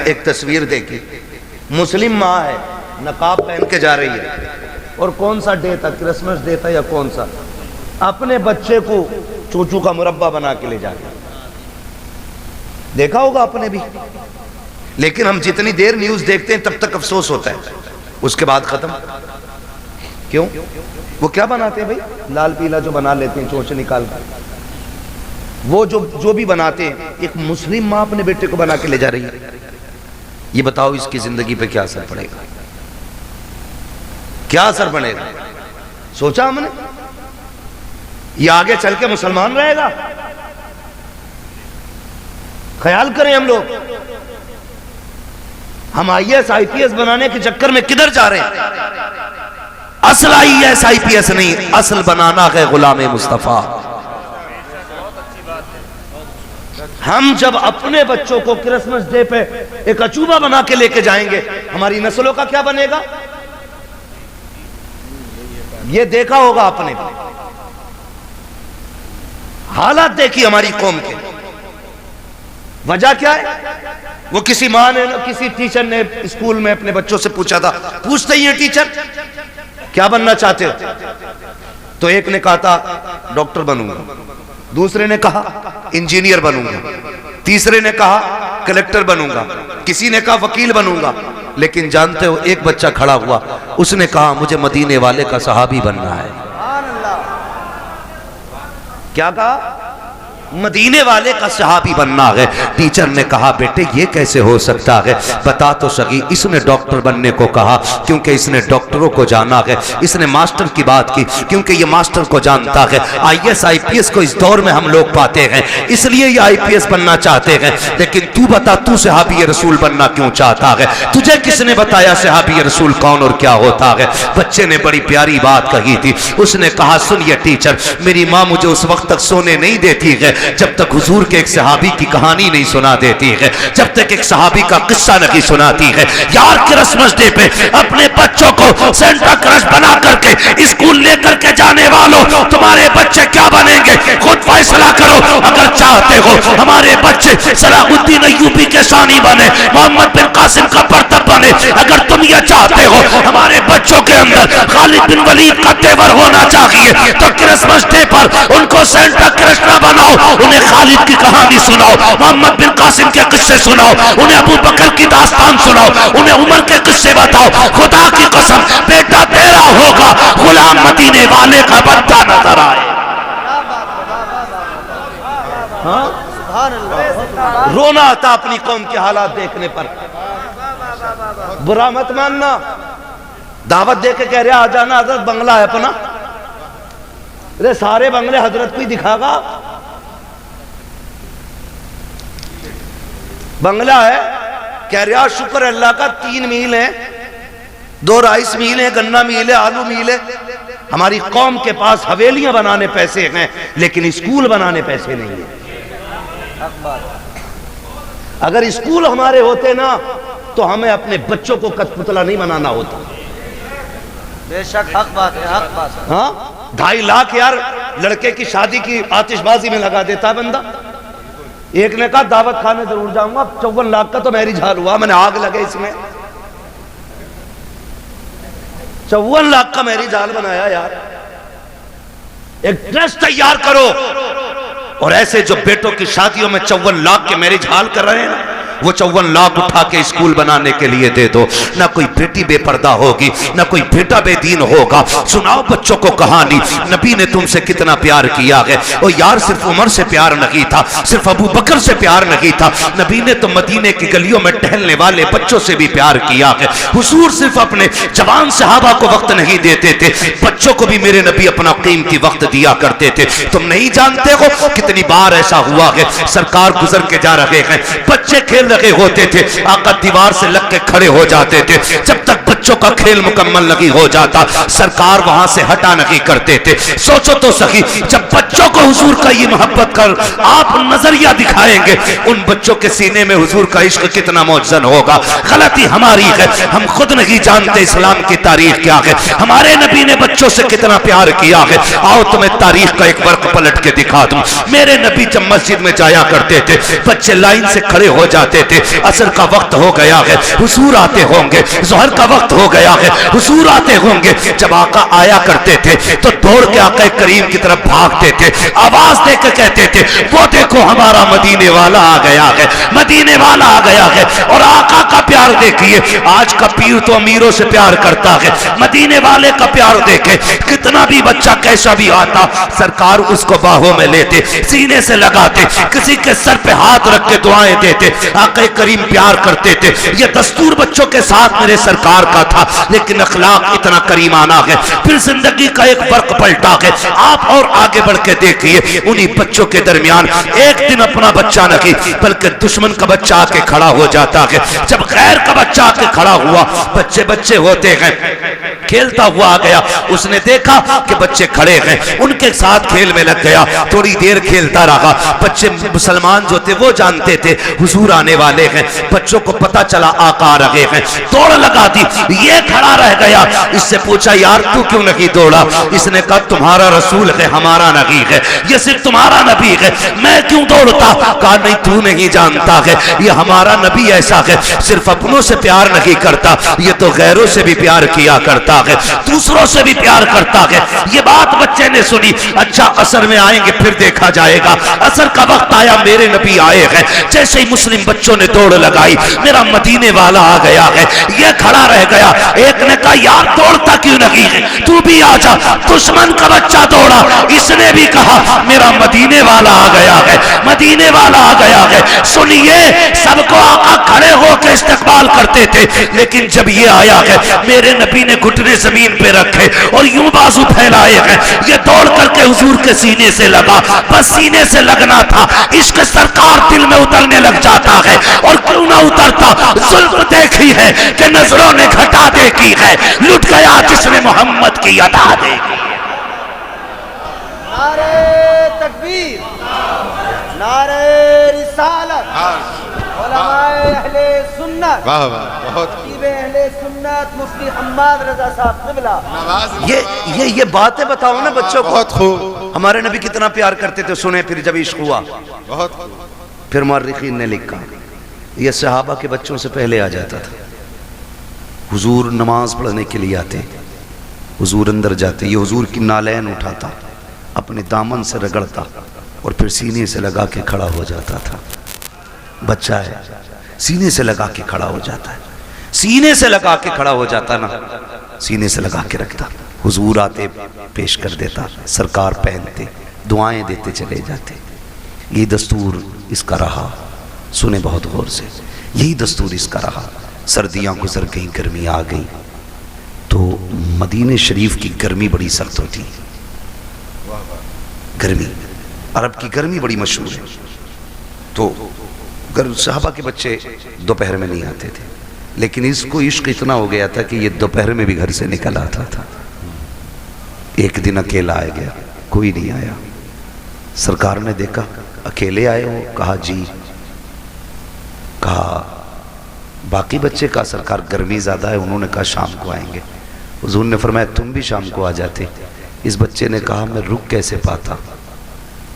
ایک تصویر دیکھی، مسلم ماں ہے، نقاب پہن کے جا رہی ہے، اور کون سا ڈے تھا، کرسمس ڈے تھا یا کون سا، اپنے بچے کو چوچو کا مربع بنا کے لے جا رہی ہے۔ دیکھا ہوگا آپ نے بھی، لیکن ہم جتنی دیر نیوز دیکھتے ہیں تب تک افسوس ہوتا ہے، اس کے بعد ختم۔ کیوں؟ وہ کیا بناتے ہیں بھائی؟ لال پیلا جو بنا لیتے ہیں چونچ نکال کر، وہ جو بھی بناتے ہیں، ایک مسلم ماں اپنے بیٹے کو بنا کے لے جا رہی ہے۔ یہ بتاؤ اس کی زندگی پہ کیا اثر پڑے گا؟ کیا اثر پڑے گا؟ سوچا ہم نے؟ یہ آگے چل کے مسلمان رہے گا؟ خیال کریں ہم لوگ، ہم I S I P S بنانے کے چکر میں کدھر جا رہے ہیں؟ اصل I S I P S نہیں، اصل بنانا ہے غلام مصطفیٰ۔ ہم جب اپنے بچوں کو کرسمس ڈے پہ ایک اچوبہ بنا کے لے کے جائیں گے، ہماری نسلوں کا کیا بنے گا؟ یہ دیکھا ہوگا آپ نے، حالات دیکھی ہماری قوم کے۔ وجہ کیا ہے؟ وہ کسی ماں نے، کسی ٹیچر نے اسکول میں اپنے بچوں سے پوچھا تھا، پوچھتے ہی ہیں ٹیچر کیا بننا چاہتے ہو؟ تو ایک نے کہا تھا ڈاکٹر بنوں گا، دوسرے نے کہا انجینئر بنوں گا، تیسرے نے کہا کلیکٹر بنوں گا، کسی نے کہا وکیل بنوں گا۔ لیکن جانتے ہو ایک بچہ کھڑا ہوا، اس نے کہا مجھے مدینے والے کا صحابی بننا ہے۔ کیا کہا؟ مدینے والے کا صحابی بننا ہے۔ ٹیچر نے کہا بیٹے یہ کیسے ہو سکتا ہے، بتا تو سکی۔ اس نے ڈاکٹر بننے کو کہا کیونکہ اس نے ڈاکٹروں کو جانا ہے، اس نے ماسٹر کی بات کی کیونکہ یہ ماسٹر کو جانتا ہے۔ I S I P S کو اس دور میں ہم لوگ پاتے ہیں، اس لیے یہ آئی پی ایس بننا چاہتے ہیں۔ لیکن تو بتا تو صحابی رسول بننا کیوں چاہتا ہے؟ تجھے کس نے بتایا صحابی رسول کون اور کیا ہوتا ہے؟ بچے نے بڑی پیاری بات کہی تھی، اس نے کہا سنیے ٹیچر، میری ماں مجھے اس وقت تک سونے نہیں دیتی ہے جب تک حضور کے ایک صحابی کی کہانی نہیں سنا دیتی ہے، جب تک ایک صحابی کا قصہ نہیں سناتی ہے۔ یار کرسمس ڈے پہ اپنے بچوں کو سینٹا کرس بنا کر کے اسکول لے کر کے جانے والوں، تمہارے بچے کیا بنیں گے خود فیصلہ کرو۔ اگر چاہتے ہو ہمارے بچے صلاح الدین ایوبی کے ثانی بنے، محمد بن قاسم کا پرتب بنے، اگر تم یہ چاہتے ہو ہمارے بچوں کے اندر خالد بن ولید کا تیور ہونا چاہیے، تو کرسمس ڈے پر ان کو سینٹا کرس نہ بناؤ، انہیں خالد کی کہانی سناؤ، محمد بن قاسم کے قصے سناؤ، انہیں ابو بکر کی داستان سناؤ، انہیں عمر کے قصے بتاؤ۔ خدا کی قسم بیٹا تیرا ہوگا، غلام مدینے والے کا بنتا نظر آئے۔ رونا آتا اپنی قوم کے حالات دیکھنے پر۔ برا مت ماننا، دعوت دے کے کہہ رہے آ جانا، حضرت بنگلہ ہے اپنا۔ ارے سارے بنگلے حضرت کو ہی دکھا گا، بنگلہ ہے کہہ رہا شکر اللہ کا 3 میل ہے، 2 رائس میل ہے، گنا میل ہے، آلو میل ہے۔ ہماری قوم کے پاس حویلیاں بنانے پیسے ہیں لیکن اسکول بنانے پیسے نہیں ہیں۔ اگر اسکول ہمارے ہوتے نا تو ہمیں اپنے بچوں کو کٹھ پتلا نہیں بنانا ہوتا۔ بے شک حق بات ہے، حق بات ہے۔ ہاں 2.5 لاکھ یار لڑکے کی شادی کی آتش بازی میں لگا دیتا بندہ۔ ایک نے کہا دعوت کھانے ضرور جاؤں گا، 54 لاکھ کا تو میری جھال ہوا، میں نے آگ لگے اس میں۔ 54 لاکھ کا میری جھال بنایا یار۔ ایک ٹرسٹ تیار کرو، اور ایسے جو بیٹوں کی شادیوں میں 54 لاکھ کے میری جھال کر رہے ہیں نا، وہ 54 لاکھ اٹھا کے اسکول بنانے کے لیے دے دو۔ نہ کوئی بیٹی بے پردہ ہوگی، نہ کوئی بیٹا بے دین ہوگا۔ سناؤ بچوں کو کہانی، نبی نے تم سے کتنا پیار کیا ہے۔ اور یار صرف عمر سے پیار نہیں تھا، صرف ابو بکر سے پیار نہیں تھا، نبی نے تو مدینے کی گلیوں میں ٹہلنے والے بچوں سے بھی پیار کیا ہے۔ حضور صرف اپنے جوان صحابہ کو وقت نہیں دیتے تھے، بچوں کو بھی میرے نبی اپنا قیمتی وقت دیا کرتے تھے۔ تم نہیں جانتے ہو کتنی بار ایسا ہوا ہے، سرکار گزر کے جا رہے ہیں، بچے کھیل رہے ہوتے تھے، آقا دیوار سے لگ کے کھڑے ہو جاتے تھے، جب تک بچوں کا کھیل مکمل نہیں ہو جاتا سرکار وہاں سے ہٹا نہیں کرتے تھے. سوچو تو سخی جب بچوں کو حضور کا یہ محبت کر آپ نظریہ دکھائیں گے ان بچوں کے سینے میں حضور کا عشق کتنا موجزن ہوگا. غلطی ہماری ہے, ہم خود نہیں جانتے اسلام کی تاریخ کیا ہے, ہمارے نبی نے بچوں سے کتنا پیار کیا ہے. آؤ تمہیں تاریخ کا ایک ورق پلٹ کے دکھا دوں. میرے نبی جب مسجد میں جایا کرتے تھے بچے لائن سے کھڑے ہو جاتے تھے. عصر کا وقت ہو گیا ہے, حضور آتے ہوں گے. ظہر کا وقت ہو گیا ہے, حضور آتے ہوں گے. جب آقا آیا کرتے تھے تو دوڑ کے آقا کریم کی طرف بھاگتے تھے, آواز دے کے کہتے تھے وہ دیکھو ہمارا مدینے والا آ گیا ہے, مدینے والا آ گیا ہے. اور آقا کا پیار دیکھیے, آج کا پیر تو امیروں سے پیار کرتا ہے, مدینے والے کا پیار دیکھے. کتنا بھی بچہ کیسا بھی آتا سرکار اس کو باہوں میں لیتے, سینے سے لگاتے, کسی کے سر پہ ہاتھ رکھ کے دعائیں دیتے. آقا کریم پیار کرتے تھے. یہ دستور بچوں کے ساتھ میرے سرکار کا تھا, لیکن اخلاق اتنا کریمانہ ہے. پھر زندگی کا ایک فرق پلٹا ہے. آپ اور آگے بڑھ کے دیکھیے انہی بچوں کے درمیان ایک دن اپنا بچہ نہیں بلکہ دشمن کا بچہ آ کے کھڑا ہو جاتا ہے. جب غیر کا بچہ آ کے کھڑا ہوا, بچے بچے ہوتے ہیں, کھیلتا ہوا آ گیا, اس نے دیکھا کہ بچے کھڑے ہیں, ان کے ساتھ کھیل میں لگ گیا. تھوڑی دیر کھیلتا رہا. بچے مسلمان جو تھے وہ جانتے تھے حضور آنے والے ہیں. بچوں کو پتا چلا آقا آ رہے ہیں, دوڑ لگا دی. یہ کھڑا رہ گیا. اس سے پوچھا یار تو کیوں نہیں دوڑا؟ اس نے کہا تمہارا رسول ہے, ہمارا نبی ہے, یہ صرف تمہارا نبی ہے, میں کیوں دوڑتا؟ کہا نہیں تو نہیں جانتا ہے, یہ ہمارا نبی ایسا ہے صرف اپنوں سے پیار نہیں کرتا, یہ تو غیروں سے بھی پیار کیا کرتا ہے, دوسروں سے بھی پیار کرتا ہے. یہ بات بچے نے سنی. اچھا عصر میں آئیں گے پھر دیکھا جائے گا. عصر کا وقت آیا, میرے نبی آئے ہیں. جیسے ہی مسلم بچوں نے دوڑ لگائی, میرا مدینے والا آ گیا ہے. یہ کھڑا رہ گیا. ایک نے کہا یار دوڑتا کیوں نہیں ہے, تو بھی آ جا. دشمن کا بچہ دوڑا, اس نے بھی کہا میرا مدینے والا آ گیا ہے, مدینے والا آ گیا ہے. سنیے سب کو آقا کھڑے ہو کے استقبال کرتے تھے, لیکن جب یہ آیا ہے میرے نبی نے گھٹنے زمین پہ رکھے اور یوں بازو پھیلائے ہیں. یہ دوڑ کر کے حضور کے سینے سے لگا. بس سینے سے لگنا تھا, عشق سرکار دل میں اترنے لگ جاتا ہے. اور کیوں نہ اترتا؟ ظلم دیکھی ہے کہ نظروں نے گھٹا دیکھی ہے, لٹ گیا جس نے محمد کی عطا دیکھی. نعرہ تکبیر, نعرہ رسالت, علماء اہل سنت, خطیب اہل سنت مفتی حماد رضا صاحب قبلہ. یہ باتیں بتاؤ نا بچوں کو. بہت خوب. ہمارے نبی کتنا پیار کرتے تھے سنیں. پھر جب عشق ہوا بہت خوب. پھر مورخین نے لکھا یہ صحابہ کے بچوں سے پہلے آ جاتا تھا. حضور نماز پڑھنے کے لیے آتے, حضور اندر جاتے, یہ حضور کی نالین اٹھاتا, اپنے دامن سے رگڑتا اور پھر سینے سے لگا کے کھڑا ہو جاتا تھا. بچہ ہے, سینے سے لگا کے کھڑا ہو جاتا ہے, سینے سے لگا کے کھڑا ہو جاتا نا, سینے سے لگا کے رکھتا. حضور آتے پیش کر دیتا, سرکار پہنتے, دعائیں دیتے چلے جاتے. یہ دستور اس کا رہا. سنیں بہت غور سے, یہی دستور اس کا رہا. سردیاں گزر گئیں, گرمی آ گئی, تو مدینہ شریف کی گرمی بڑی سخت ہوتی. گرمی, عرب کی گرمی بڑی مشہور ہے. تو صحابہ کے بچے دوپہر میں نہیں آتے تھے, لیکن اس کو عشق اتنا ہو گیا تھا کہ یہ دوپہر میں بھی گھر سے نکل آتا تھا. ایک دن اکیلا آ گیا, کوئی نہیں آیا. سرکار نے دیکھا اکیلے آئے ہو, کہا جی. کہا باقی بچے کا سرکار گرمی زیادہ ہے, انہوں نے کہا شام کو آئیں گے. حضور نے فرمایا تم بھی شام کو آ جاتے. اس بچے نے کہا میں رک کیسے پاتا,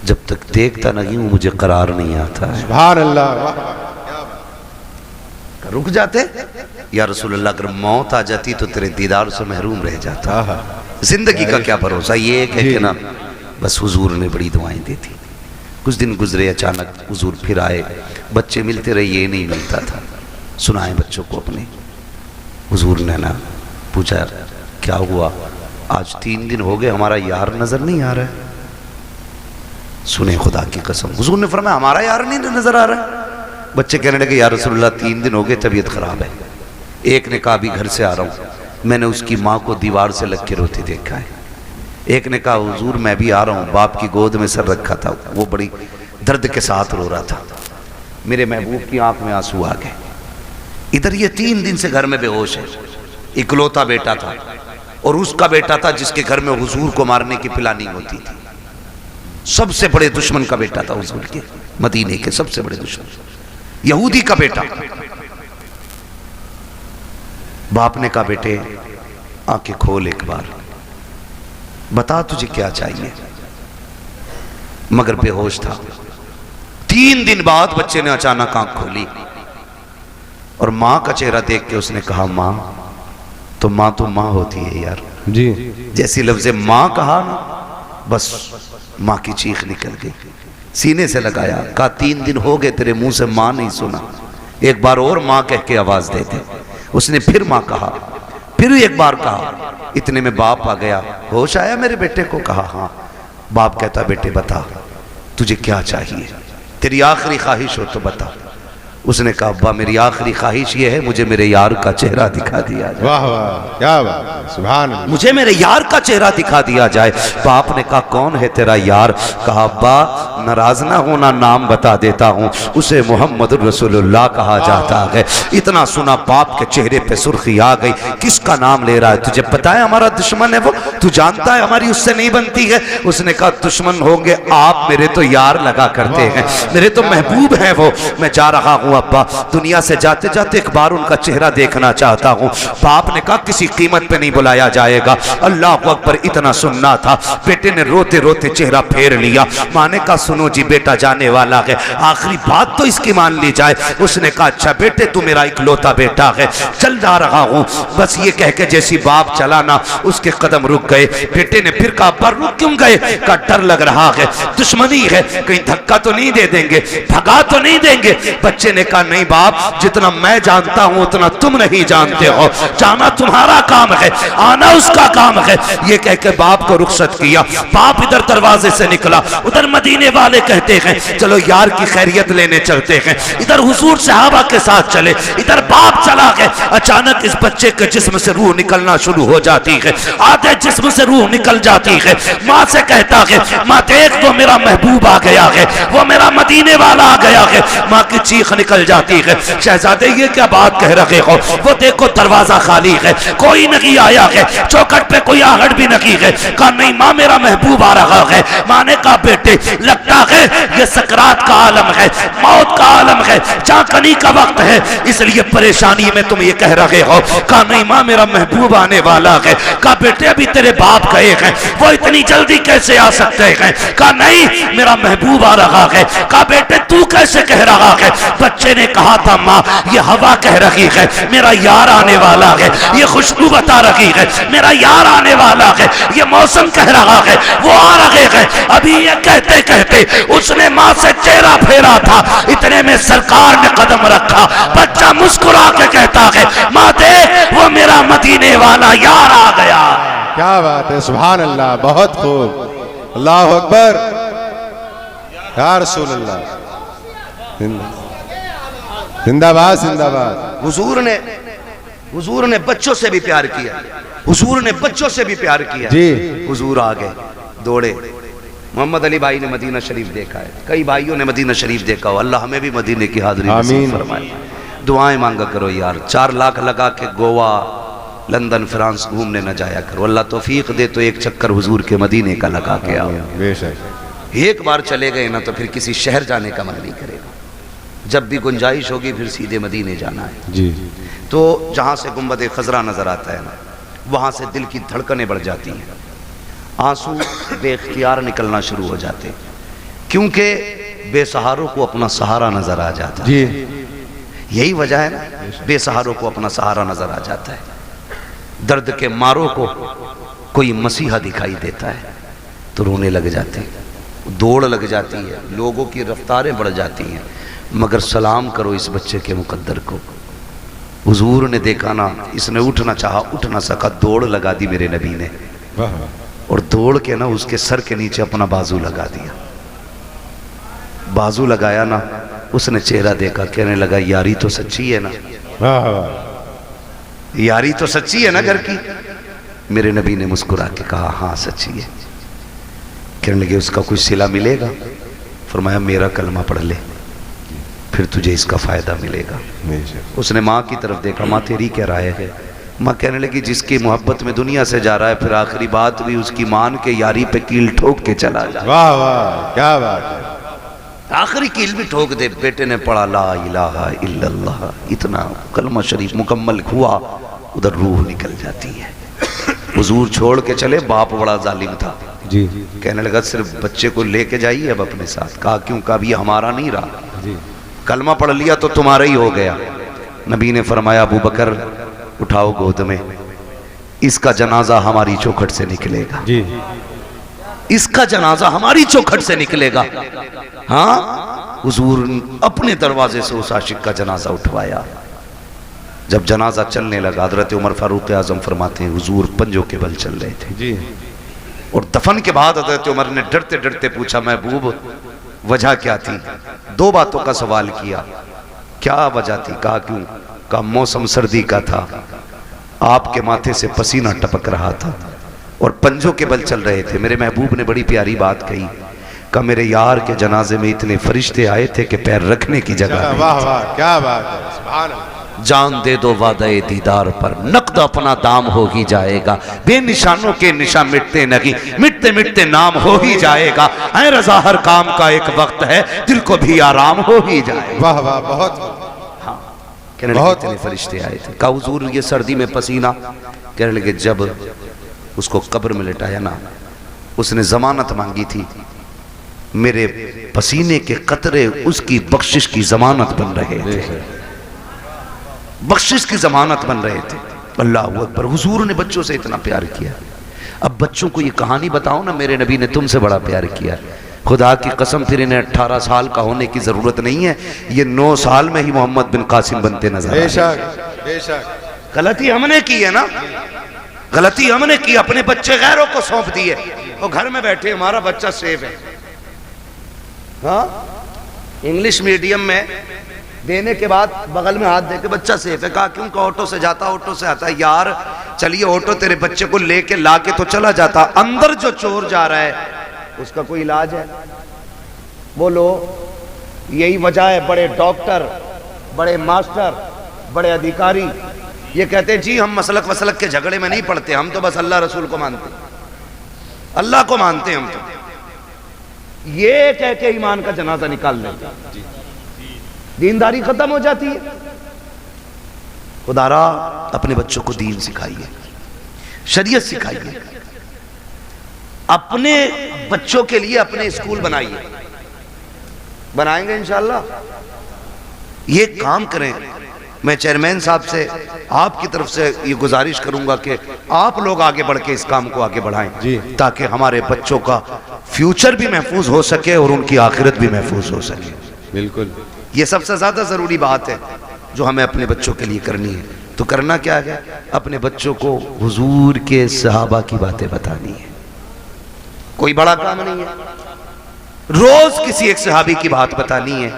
جب تک دیکھتا نہیں ہوں مجھے قرار نہیں آتا ہے. سبحان اللہ. رک جاتے. یا رسول اللہ اگر موت آ جاتی تو تیرے دیدار سے محروم رہ جاتا. زندگی کا کیا بھروسہ. یہ ایک ہے کہ نا, بس حضور نے بڑی دعائیں دی تھی. کچھ دن گزرے, اچانک حضور پھر آئے. بچے ملتے رہے, یہ نہیں ملتا تھا. سنائے بچوں کو اپنے. حضور نے نا پوچھا کیا ہوا, آج 3 دن ہو گئے ہمارا یار نظر نہیں آ رہا ہے. سنیں خدا کی قسم, حضور نے فرمایا ہمارا یار نہیں نظر آ رہا ہے. بچے کہنے لگے یا رسول اللہ 3 دن ہو گئے طبیعت خراب ہے. ایک نے کہا ابھی گھر سے آ رہا ہوں, میں نے اس کی ماں کو دیوار سے لگ کے روتے دیکھا ہے. ایک نے کہا حضور میں بھی آ رہا ہوں, باپ کی گود میں سر رکھا تھا, وہ بڑی درد کے ساتھ رو رہا تھا, میرے محبوب کی آنکھ میں آنسو آ گئے. ادھر یہ 3 دن سے گھر میں بے ہوش ہے. اکلوتا بیٹا تھا، اور اس کا بیٹا تھا جس کے گھر میں حضور کو مارنے کی پلاننگ ہوتی تھی. سب سے بڑے دشمن کا بیٹا تھا حضور کے، مدینے کے سب سے بڑے دشمن، یہودی کا بیٹا. باپ نے کہا بیٹے آنکھیں کھول ایک بار، بتا تجھے کیا چاہیے. مگر بے ہوش تھا. 3 دن بعد بچے نے اچانک آنکھ کھولی اور ماں کا چہرہ دیکھ کے اس نے کہا ماں تو ماں ہوتی ہے یار. جی جیسی لفظ ماں کہا نا بس ماں کی چیخ نکل گئی، سینے سے لگایا، کہا 3 دن ہو گئے تیرے منہ سے ماں نہیں سنا، ایک بار اور ماں کہہ کے آواز دے دے. اس نے پھر ماں کہا، پھر ایک بار کہا. اتنے میں باپ آ گیا. ہوش آیا میرے بیٹے کو؟ کہا ہاں. باپ کہتا بیٹے بتا تجھے کیا چاہیے، تیری آخری خواہش ہو تو بتا. اس نے کہا ابا میری آخری خواہش یہ ہے مجھے میرے یار کا چہرہ دکھا دیا جائے. واہ واہ کیا بات، سبحان اللہ. مجھے میرے یار کا چہرہ دکھا دیا جائے. باپ نے کہا کون ہے تیرا یار؟ کہا ابا ناراض نہ ہونا، نام بتا دیتا ہوں، اسے محمد رسول اللہ کہا جاتا ہے. اتنا سنا باپ کے چہرے پہ سرخی آ گئی. کس کا نام لے رہا ہے؟ تجھے پتا ہے ہمارا دشمن ہے وہ، تو جانتا ہے ہماری اس سے نہیں بنتی ہے. اس نے کہا دشمن ہوں گے آپ، میرے تو یار لگا کرتے ہیں، میرے تو محبوب ہیں وہ. میں جا رہا ہوں ابا، دنیا سے جاتے جاتے ایک بار ان کا چہرہ دیکھنا چاہتا ہوں. باپ نے کہا کسی قیمت پہ نہیں بلایا جائے گا. اللہ اکبر. اتنا سننا تھا. بیٹے نے روتے روتے چہرہ پھیر لیا. ماں نے کہا سنو جی بیٹا جانے والا ہے، آخری بات تو اس کی مان لی جائے. اس نے کہا اچھا بیٹے تو میرا اکلوتا بیٹا ہے، چل جا رہا ہوں. بس یہ کہہ کے جیسی باپ چلانا اس کے قدم رک گئے. بیٹے نے پھر کہا پر رک کیوں گئے؟ کہا ڈر لگ رہا ہے، دشمنی ہے، کہیں دھکا تو نہیں دے دیں گے، بھگا تو نہیں دیں گے. بچے نے کہا نہیں باپ، جتنا میں جانتا ہوں اتنا تم نہیں جانتے ہو، جانا تمہارا کام ہے، آنا اس کا کام ہے. یہ کہہ کے باپ کو رخصت کیا. باپ ادھر دروازے سے نکلا، ادھر مدینے والے کہتے ہیں چلو یار کی خیریت لینے چلتے ہیں. ادھر حضور صحابہ کے ساتھ چلے، ادھر باپ چلا گئے. اچانک اس بچے کے جسم سے روح نکلنا شروع ہو جاتی ہے، آدھے جسم سے روح نکل جاتی ہے. ماں سے کہتا ہے ماں دیکھ وہ میرا محبوب آ گیا ہے، وہ میرا مدینے والا آ گیا ہے. ماں کی چیخ نکل جاتی ہے. شہزادے یہ کیا بات کہہ رہے ہو؟ وہ دیکھو دروازہ خالی ہے، کوئی نہیں آیا ہے، چوکھٹ پہ کوئی آہٹ بھی نہیں ہے. کہا نہیں ماں میرا محبوب آ رہا ہے. ماں نے کہا بیٹے لگتا ہے یہ سکرات کا عالم ہے، موت کا عالم ہے، چاکنی کا وقت ہے، اس لیے پریشانی میں تم یہ کہہ رہے ہو. کہا نہیں ماں میرا محبوب آنے والا ہے. کہا بیٹے ابھی تیرے باپ گئے ہیں، وہ اتنی جلدی کیسے آ سکتے ہیں؟ کہا نہیں میرا محبوب آ رہا ہے. کہا بیٹے تو کیسے کہہ رہا ہے؟ بچے نے کہا تھا ماں یہ ہوا کہہ رہی ہے میرا یار آنے والا ہے، یہ خوشبو بتا رہی ہے میرا یار آنے والا ہے، یہ موسم کہہ رہا ہے وہ آ رہے ہیں. ابھی یہ کہتے کہتے اس نے ماں سے چہرہ پھیرا تھا، اتنے میں سرکار نے قدم رکھا. بچہ مسکرا کے کہتا ہے ماں دیکھ وہ میرا مدینے والا یار آ گیا. کیا بات ہے، سبحان اللہ، بہت خوب. اللہ اکبر یا رسول اللہ. زندہ باد زندہ باد. حضور نے بچوں سے بھی پیار کیا، حضور نے بچوں سے بھی پیار کیا. جی حضور آ گئے دوڑے. محمد علی بھائی نے مدینہ شریف دیکھا ہے، کئی بھائیوں نے مدینہ شریف دیکھا ہو. اللہ ہمیں بھی مدینے کی حاضری نصیب فرمائے. دعائیں مانگا کرو یار. 4 لاکھ لگا کے گوا لندن فرانس گھومنے نہ جایا کرو. اللہ توفیق دے تو ایک چکر حضور کے مدینے کا لگا کے آؤ. بے شک. ایک بار چلے گئے نا تو پھر کسی شہر جانے کا من نہیں کرے گا. جب بھی گنجائش ہوگی پھر سیدھے مدینے جانا ہے. جی تو جہاں سے گنبد خضرا نظر آتا ہے نا وہاں سے دل کی دھڑکنیں بڑھ جاتی ہیں، آنسو بے اختیار نکلنا شروع ہو جاتے ہیں، کیونکہ بے سہاروں کو اپنا سہارا نظر آ جاتا ہے. جی یہی وجہ ہے نا، بے سہاروں کو اپنا سہارا نظر آ جاتا ہے. درد کے ماروں کو کوئی مسیحا دکھائی دیتا ہے تو رونے لگ جاتے ہیں، دوڑ لگ جاتی ہے، لوگوں کی رفتاریں بڑھ جاتی ہیں. مگر سلام کرو اس بچے کے مقدر کو. حضور نے دیکھا نا، اس نے اٹھنا چاہا اٹھ نہ سکا، دوڑ لگا دی میرے نبی نے، اور دوڑ کے نا اس کے سر کے نیچے اپنا بازو لگا دیا. بازو لگایا نا، اس نے چہرہ دیکھا، کہنے لگا یاری تو سچی ہے نا، یاری تو سچی ہے نا گھر کی. میرے نبی نے مسکرا کے کہا ہاں سچی ہے. کہنے لگے اس کا کوئی صلہ ملے گا؟ فرمایا میرا کلمہ پڑھ لے پھر تجھے اس کا فائدہ ملے گا. اس نے ماں کی طرف دیکھا، ماں تیری کیا رائے ہے؟ ماں کہنے لگی جس کی محبت میں دنیا سے جا رہا ہے پھر آخری بات بھی اس کی مان کے یاری پہ کیل ٹھوک کے چلا جائے. واہ واہ کیا بات ہے. آخری کیل بھی ٹھوک دے. بیٹے نے پڑھا لا الہ الا اللہ, اتنا کلمہ شریف مکمل ہوا, ادھر روح نکل جاتی ہے. حضور چھوڑ کے چلے, باپ بڑا ظالم تھا, جی کہنے لگا صرف بچے کو لے کے جائیے اب اپنے ساتھ. کہا کیوں؟ کہا اب یہ ہمارا نہیں رہا, جی کلمہ پڑھ لیا تو تمہارا ہی ہو گیا. نبی نے فرمایا ابو بکر اٹھاؤ گود میں, اس کا جنازہ ہماری چوکھٹ سے نکلے گا, جی اس کا جنازہ ہماری چوکھٹ سے نکلے گا. ہاں, حضور اپنے دروازے سے اس عاشق کا جنازہ اٹھوایا. جب جنازہ چلنے لگا حضرت عمر فاروق اعظم فرماتے ہیں حضور پنجوں کے بل چل رہے تھے. جی اور دفن کے بعد حضرت عمر نے ڈرتے ڈرتے پوچھا محبوب وجہ کیا تھی؟ 2 باتوں کا سوال کیا. کیا وجہ تھی؟ کہا کیوں؟ کہا موسم سردی کا تھا, آپ کے ماتھے سے پسینہ ٹپک رہا تھا اور پنجوں کے بل چل رہے تھے. میرے محبوب نے بڑی پیاری بات کہی, کہا میرے یار کے جنازے میں اتنے فرشتے آئے تھے کہ پیر رکھنے کی جگہ نہیں. واہ واہ کیا بات ہے. سبحان اللہ. جان دے دو وعدہ دیدار پر, نقد اپنا دام ہو ہی جائے گا. بے نشانوں کے نشاں مٹتے نہیں, مٹتے مٹتے نام ہو ہی جائے گا. اے رضا ہر کام کا ایک وقت ہے, دل کو بھی آرام ہو ہی جائے گا. واہ واہ بہت کہنے لگے اتنے فرشتے آئے تھے. کہا حضور یہ سردی میں پسینہ؟ کہنے لگے جب اس کو قبر میں لٹایا نا, اس نے ضمانت مانگی تھی, میرے پسینے کے قطرے اس کی بخشش کی ضمانت بن رہے تھے, بخشش کی ضمانت بن رہے تھے. اللہ اکبر. حضور نے بچوں سے اتنا پیار کیا. اب بچوں کو یہ کہانی بتاؤ نا, میرے نبی نے تم سے بڑا پیار کیا. خدا کی قسم پھر انہیں 18 سال کا ہونے کی ضرورت نہیں ہے, یہ 9 سال میں ہی محمد بن قاسم بنتے نظر بے آئے. شک بے شک. غلطی ہم نے کی ہے نا, غلطی ہم نے کی, اپنے بچے غیروں کو سونپ دیے. وہ گھر میں بیٹھے ہمارا بچہ سیف ہے. ہاں, انگلش میڈیم میں دینے کے بعد بغل میں ہاتھ دے کے بچہ سیف ہے. کہا کیوں؟ کہ آٹو سے جاتا, آٹو سے آتا ہے. یار چلیے آٹو تیرے بچے کو لے کے لا کے تو چلا جاتا, اندر جو چور جا رہا ہے اس کا کوئی علاج ہے؟ بولو. یہی وجہ ہے بڑے ڈاکٹر, بڑے ماسٹر, بڑے ادھیکاری یہ کہتے ہیں جی ہم مسلک وسلک کے جھگڑے میں نہیں پڑتے, ہم تو بس اللہ رسول کو مانتے ہیں, اللہ کو مانتے ہیں ہم تو. یہ کہہ کے ایمان کا جنازہ نکال لیتے, دینداری ختم ہو جاتی ہے. خدا را اپنے بچوں کو دین سکھائیے, شریعت سکھائیے. اپنے بچوں کے لیے اپنے اسکول بنائیے, بنائیں گے انشاءاللہ. یہ کام کریں. میں چیئرمین صاحب سے آپ کی طرف سے یہ گزارش کروں گا کہ آپ لوگ آگے بڑھ کے اس کام کو آگے بڑھائیں, تاکہ ہمارے بچوں کا فیوچر بھی محفوظ ہو سکے اور ان کی آخرت بھی محفوظ ہو سکے. بالکل. یہ سب سے زیادہ ضروری بات ہے جو ہمیں اپنے بچوں کے لیے کرنی ہے. تو کرنا کیا ہے؟ اپنے بچوں کو حضور کے صحابہ کی باتیں بتانی ہے. کوئی بڑا کام نہیں ہے, روز کسی ایک صحابی کی بات بتانی ہے.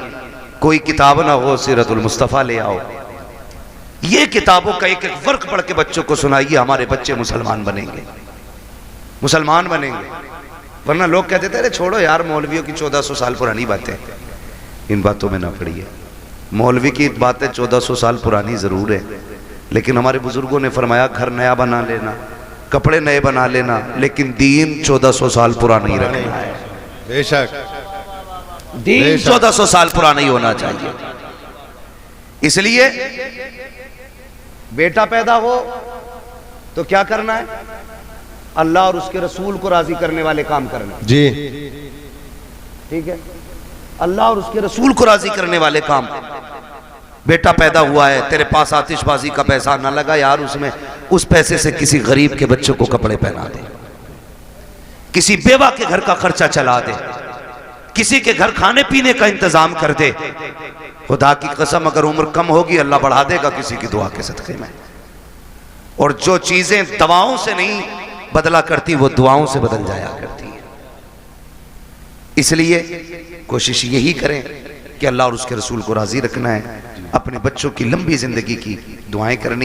کوئی کتاب نہ ہو, سیرت المصطفیٰ لے آؤ, یہ کتابوں کا ایک ایک ورق پڑھ کے بچوں کو سنائیے. ہمارے بچے مسلمان بنیں گے, مسلمان بنیں گے. ورنہ لوگ کہتے تھے ارے چھوڑو یار مولویوں کی 1400 سال پرانی باتیں, ان باتوں میں نہ پڑیے. مولوی کی باتیں 1400 سال پرانی ضرور ہے, لیکن ہمارے بزرگوں نے فرمایا گھر نیا بنا لینا, کپڑے نئے بنا لینا, لیکن دین 1400 سال پرانا ہی رکھنا ہے. بے شک. دین 1400 سال پرانا ہی ہونا چاہیے. اس لیے بیٹا پیدا ہو تو کیا کرنا ہے؟ اللہ اور اس کے رسول کو راضی کرنے والے کام کرنا. جی ٹھیک ہے, اللہ اور اس کے رسول کو راضی کرنے والے کام. بیٹا پیدا ہوا ہے, تیرے پاس آتش بازی کا پیسہ نہ لگا یار, اس میں اس پیسے سے کسی غریب کے بچوں کو کپڑے پہنا دے, کسی بیوہ کے گھر کا خرچہ چلا دے, کسی کے گھر کھانے پینے کا انتظام کر دے. خدا کی قسم اگر عمر کم ہوگی اللہ بڑھا دے گا کسی کی دعا کے صدقے میں. اور جو چیزیں دواؤں سے نہیں بدلا کرتی وہ دعاؤں سے بدل جایا کرتی ہیں. اس لیے کوشش یہی کریں کہ اللہ اور اس کے رسول کو راضی رکھنا ہے, اپنے بچوں کی لمبی زندگی کی دعائیں کرنی.